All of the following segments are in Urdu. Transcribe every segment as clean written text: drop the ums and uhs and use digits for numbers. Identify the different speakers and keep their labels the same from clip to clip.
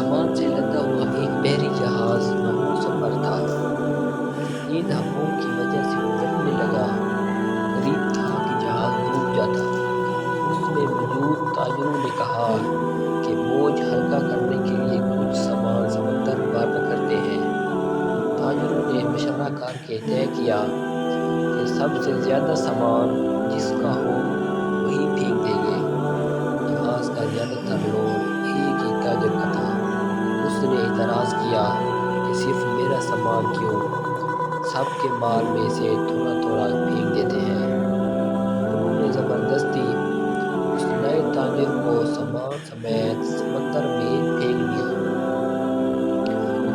Speaker 1: سامان سے لدا ہوا ایک بحری جہاز محمود سفر تھا کہ تیز ہوائوں کی وجہ سے الٹنے لگا۔ قریب تھا کہ جہاز ڈوب جاتا۔ اس میں موجود تاجروں نے کہا کہ بوجھ ہلکا کرنے کے لیے کچھ سامان سمندر پار نہ کرتے ہیں۔ تاجروں نے مشورہ کر کے طے کیا کہ سب سے زیادہ سامان جس کا ہو وہی پھینک دیں گے۔ جہاز کا زیادہ تر لوڈ ایک ہی تاجر کا تھا۔ اس نے اعتراض کیا کہ صرف میرا سامان کیوں، سب کے مال میں سے تھوڑا تھوڑا پھینک دیتے ہیں۔ انہوں نے زبردستی اس نئے تاجر کو سامان سمیت سمندر میں پھینک دیا۔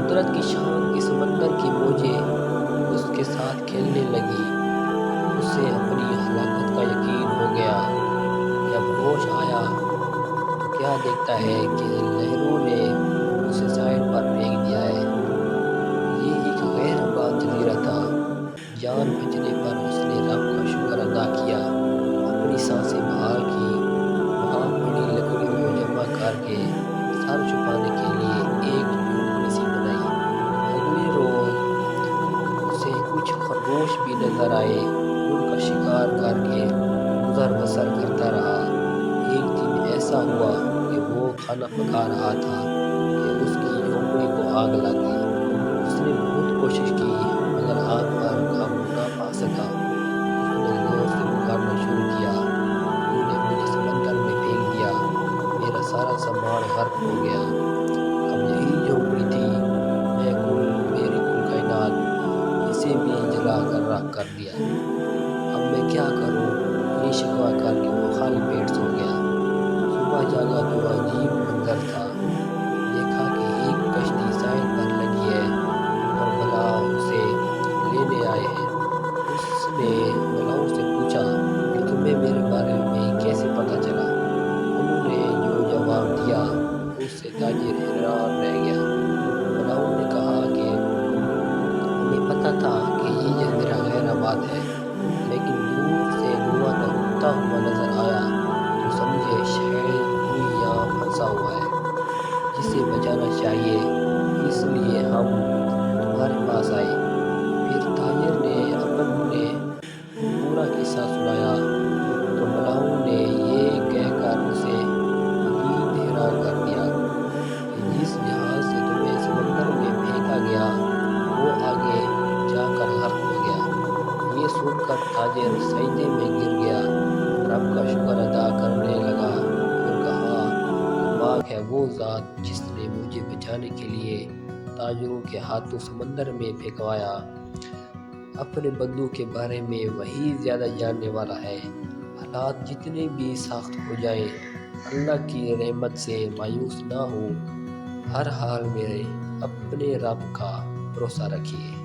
Speaker 1: قدرت کی شان کہ سمندر کی موجیں اس کے ساتھ کھیلنے لگیں۔ اسے اپنی ہلاکت کا یقین ہو گیا۔ جب ہوش آیا تو کیا دیکھتا ہے کہ لہروں نے اسے ساحل پر پھینک دیا ہے۔ یہ ایک غیر آباد جزیرہ تھا۔ جان بچنے پر اس نے رب کا شکر ادا کیا، اپنی سانسیں بحال کی، وہاں بڑی لکڑیوں کو جمع کر کے سر چھپانے کے لیے ایک جھونپڑی سی بنائی۔ اگلے روز اسے کچھ خرگوش بھی نظر آئے۔ ان کا شکار کر کے گزر بسر کرتا رہا۔ ایک دن ایسا ہوا کہ وہ کھانا پکا رہا تھا کہ اس کی جھونپڑی کو آگ لگ گئی۔ اس نے بہت کوشش کی مگر آگ پر قابو نہ پا سکا۔ اس نے زور سے پکارنا شروع کیا، تو نے مجھے سمندر میں پھینک دیا، میرا سارا سامان غرق ہو گیا۔ اب یہی جھونپڑی تھی، میری کل کائنات، اسے بھی جلا کر راکھ کر دیا۔ اب میں کیا کروں؟ یہ شکوہ کر کے وہ خالی پیٹ سو گیا۔ صبح جاگا تو عجیب منظر تھا۔ دیکھا کہ ایک کشتی ساحل پر لگی ہے اور ملاح اسے لینے آئے ہیں۔ اس نے ملاحوں سے پوچھا کہ تمہیں میرے بارے میں کیسے پتہ چلا؟ انہوں نے جو جواب دیا اس سے تاجر حیران رہ گیا۔ ملاحوں نے کہا کہ ہمیں پتہ تھا کہ یہ جزیرہ غیر آباد ہے، لیکن دور سے دھواں اٹھتا ہوا نظر آیا تو سمجھے شاید کوئی یہاں پھنسا ہوا ہے جسے بچانا چاہیے، اس لیے ہم تمہارے پاس آئے۔ پھر تاجر نے اپنے پورا قصہ سنایا تو ملاحوں نے یہ کہہ کر اسے مزید حیران کر دیا کہ جس جہاز سے تمہیں سمندر میں پھینکا گیا وہ آگے جا کر غرق ہو گیا۔ یہ سن کر تاجر سجدے میں گر گیا، رب کا شکر ادا کرنے لگا اور کہا کہ پاک ہے وہ ذات جس نے مجھے بچانے کے لیے تاجروں کے ہاتھوں سمندر میں پھینکوایا۔ اپنے بندوں کے بارے میں وہی زیادہ جاننے والا ہے۔ حالات جتنے بھی سخت ہو جائیں، اللہ کی رحمت سے مایوس نہ ہو، ہر حال میں اپنے رب کا بھروسہ رکھیے۔